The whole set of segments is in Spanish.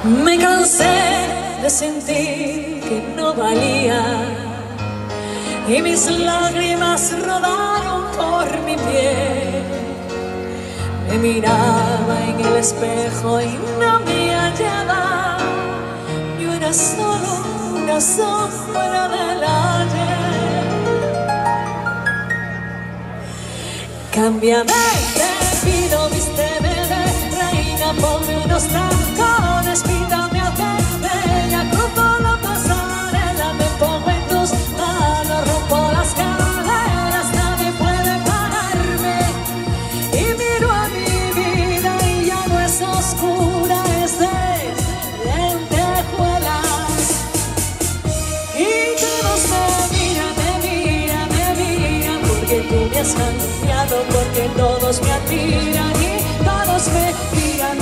Me cansé de sentir que no valía y mis lágrimas rodaron por mi piel. Me miraba en el espejo y no me hallaba. Yo era solo una sombra del ayer. Cámbiame, te pido, vísteme de reina, ponme unos tacones, píntame a bella, cruzo la pasarela, me pongo en tus manos, rompo las cadenas, nadie puede pararme. Y miro a mi vida y ya no es oscura, es de lentejuelas. Y todos me miran, porque tú me has cambiado, porque todos me admiran y todos me miran,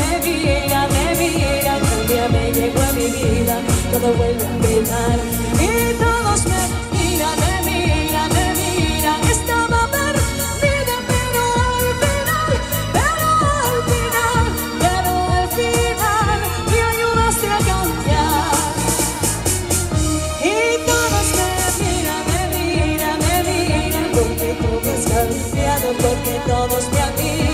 cámbiame, llego a mi vida, todo vuelve a empezar. Y todos me miran, estaba perdida, pero al final, me ayudaste a cambiar. Y todos me miran, porque tú me has cambiado, porque todos me admiran.